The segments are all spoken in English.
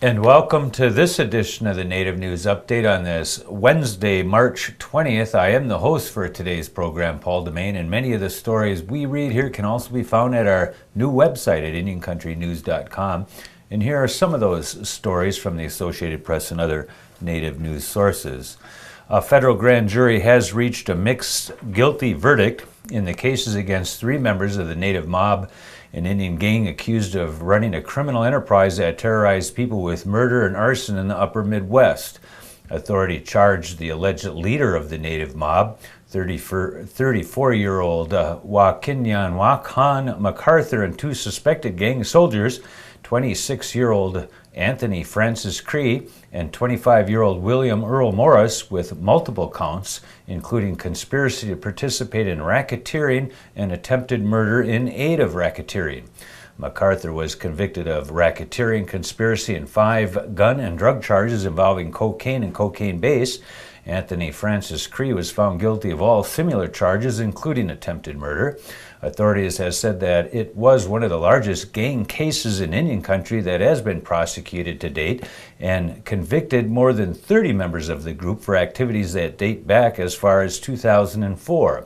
And welcome to this edition of the Native News Update on this Wednesday, March 20th. I am the host for today's program, Paul Demain, and many of the stories we read here can also be found at our new website at IndianCountryNews.com. And here are some of those stories from the Associated Press and other Native news sources. A federal grand jury has reached a mixed guilty verdict in the cases against 3 members of the Native mob, an Indian gang accused of running a criminal enterprise that terrorized people with murder and arson in the upper Midwest. Authority charged the alleged leader of the Native mob, 34-year-old Wakinyan Wakan MacArthur, and 2 suspected gang soldiers, 26-year-old Anthony Francis Cree and 25-year-old William Earl Morris, with multiple counts, including conspiracy to participate in racketeering and attempted murder in aid of racketeering. MacArthur was convicted of racketeering, conspiracy, and 5 gun and drug charges involving cocaine and cocaine base. Anthony Francis Cree was found guilty of all similar charges, including attempted murder. Authorities have said that it was one of the largest gang cases in Indian country that has been prosecuted to date, and convicted more than 30 members of the group for activities that date back as far as 2004.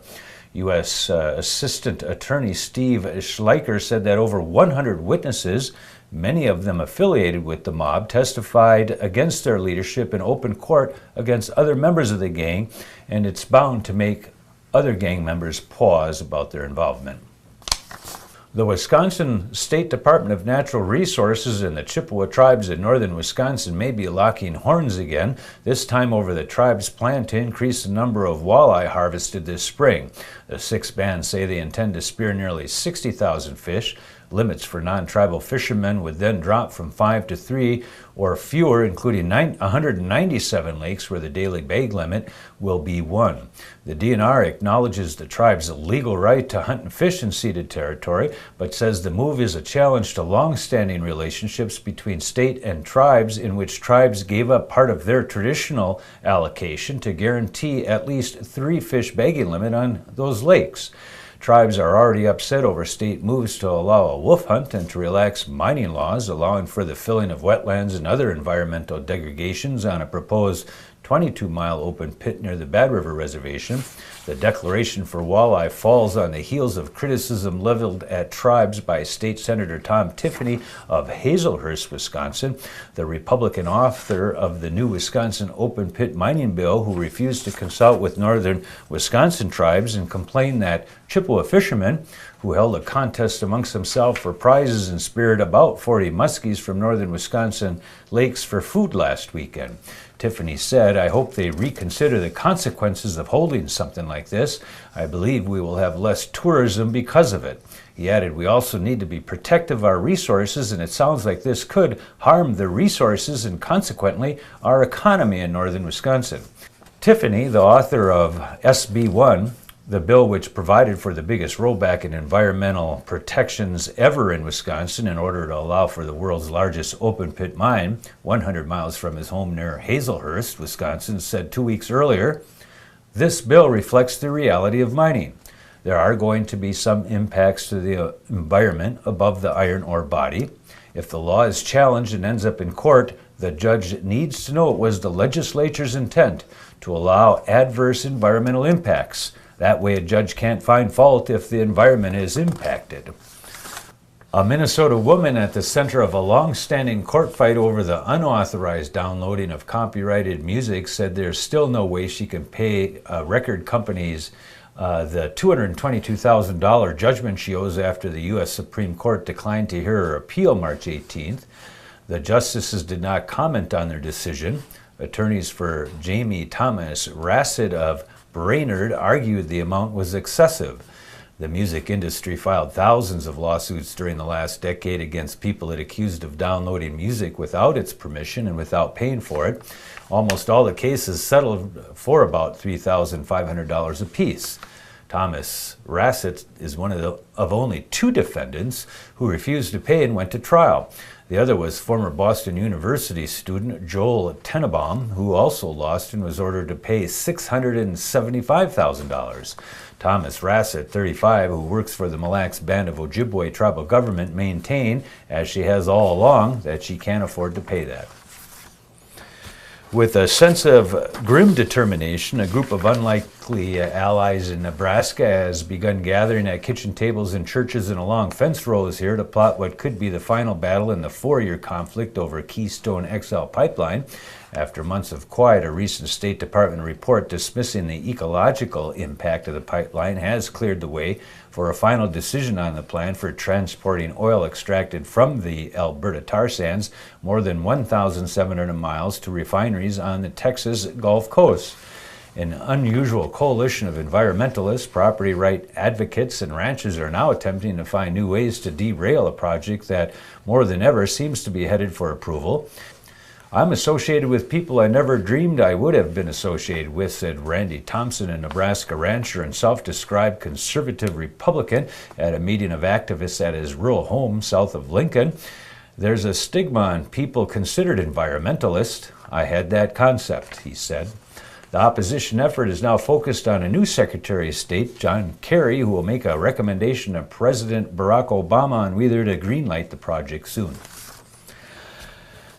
U.S. Assistant Attorney Steve Schleicher said that over 100 witnesses, many of them affiliated with the mob, testified against their leadership in open court against other members of the gang, and it's bound to make other gang members pause about their involvement. The Wisconsin State Department of Natural Resources and the Chippewa tribes in northern Wisconsin may be locking horns again, this time over the tribe's plan to increase the number of walleye harvested this spring. The 6 bands say they intend to spear nearly 60,000 fish. Limits for non-tribal fishermen would then drop from 5 to 3 or fewer, including 197 lakes where the daily bag limit will be 1. The DNR acknowledges the tribe's legal right to hunt and fish in ceded territory, but says the move is a challenge to long-standing relationships between state and tribes, in which tribes gave up part of their traditional allocation to guarantee at least 3 fish bagging limit on those lakes. Tribes are already upset over state moves to allow a wolf hunt and to relax mining laws, allowing for the filling of wetlands and other environmental degradations on a proposed 22-mile open pit near the Bad River Reservation. The declaration for walleye falls on the heels of criticism leveled at tribes by State Senator Tiffany of Hazelhurst, Wisconsin, the Republican author of the new Wisconsin open pit mining bill, who refused to consult with northern Wisconsin tribes and complained that Chippewa fishermen, who held a contest amongst themselves for prizes and speared about 40 muskies from northern Wisconsin lakes for food last weekend. Tiffany said, "I hope they reconsider the consequences of holding something like this. I believe we will have less tourism because of it." He added, "We also need to be protective of our resources, and it sounds like this could harm the resources and consequently our economy in northern Wisconsin." Tiffany, the author of SB 1, the bill which provided for the biggest rollback in environmental protections ever in Wisconsin in order to allow for the world's largest open pit mine, 100 miles from his home near Hazelhurst, Wisconsin, said 2 weeks earlier, "This bill reflects the reality of mining. There are going to be some impacts to the environment above the iron ore body. If the law is challenged and ends up in court, the judge needs to know it was the legislature's intent to allow adverse environmental impacts. That way a judge can't find fault if the environment is impacted." A Minnesota woman at the center of a long-standing court fight over the unauthorized downloading of copyrighted music said there's still no way she can pay record companies the $222,000 judgment she owes after the U.S. Supreme Court declined to hear her appeal March 18th. The justices did not comment on their decision. Attorneys for Jamie Thomas-Rasset of Brainerd argued the amount was excessive. The music industry filed thousands of lawsuits during the last decade against people it accused of downloading music without its permission and without paying for it. Almost all the cases settled for about $3,500 apiece. Thomas-Rasset is one of only 2 defendants who refused to pay and went to trial. The other was former Boston University student Joel Tenenbaum, who also lost and was ordered to pay $675,000. Thomas-Rasset, 35, who works for the Mille Lacs Band of Ojibwe tribal government, maintained, as she has all along, that she can't afford to pay that. With a sense of grim determination, a group of unlikely allies in Nebraska has begun gathering at kitchen tables in churches and along fence rows here to plot what could be the final battle in the 4-year conflict over Keystone XL pipeline. After months of quiet, a recent State Department report dismissing the ecological impact of the pipeline has cleared the way for a final decision on the plan for transporting oil extracted from the Alberta tar sands more than 1,700 miles to refineries on the Texas Gulf Coast. An unusual coalition of environmentalists, property right advocates, and ranchers are now attempting to find new ways to derail a project that more than ever seems to be headed for approval. "I'm associated with people I never dreamed I would have been associated with," said Randy Thompson, a Nebraska rancher and self-described conservative Republican, at a meeting of activists at his rural home south of Lincoln. "There's a stigma on people considered environmentalists. I had that concept," he said. The opposition effort is now focused on a new Secretary of State, John Kerry, who will make a recommendation to President Barack Obama on whether to greenlight the project soon.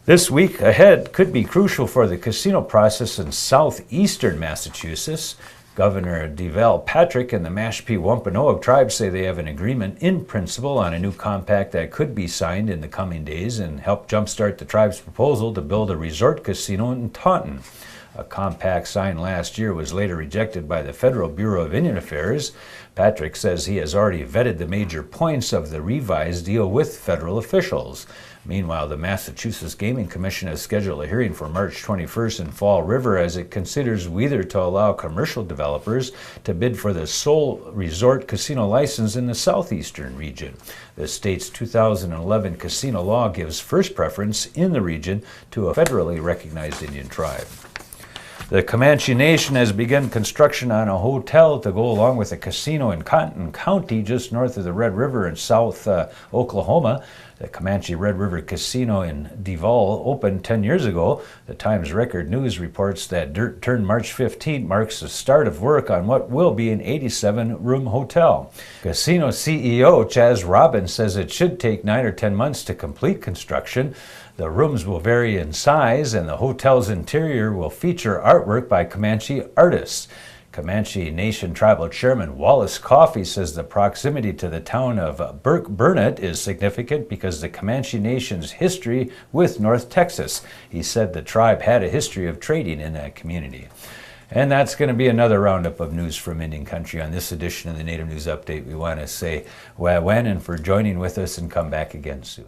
This week ahead could be crucial for the casino process in southeastern Massachusetts. Governor Deval Patrick and the Mashpee Wampanoag tribes say they have an agreement in principle on a new compact that could be signed in the coming days and help jumpstart the tribe's proposal to build a resort casino in Taunton. A compact signed last year was later rejected by the Federal Bureau of Indian Affairs. Patrick says he has already vetted the major points of the revised deal with federal officials. Meanwhile, the Massachusetts Gaming Commission has scheduled a hearing for March 21st in Fall River as it considers whether to allow commercial developers to bid for the sole resort casino license in the southeastern region. The state's 2011 casino law gives first preference in the region to a federally recognized Indian tribe. The Comanche Nation has begun construction on a hotel to go along with a casino in Cotton County, just north of the Red River in South Oklahoma. The Comanche Red River Casino in Duval opened 10 years ago. The Times Record News reports that dirt turned March 15 marks the start of work on what will be an 87-room hotel. Casino CEO Chaz Robbins says it should take 9 or 10 months to complete construction. The rooms will vary in size, and the hotel's interior will feature artwork by Comanche artists. Comanche Nation Tribal Chairman Wallace Coffey says the proximity to the town of Burke Burnett is significant because the Comanche Nation's history with North Texas. He said the tribe had a history of trading in that community. And that's going to be another roundup of news from Indian Country on this edition of the Native News Update. We want to say when and for joining with us, and come back again soon.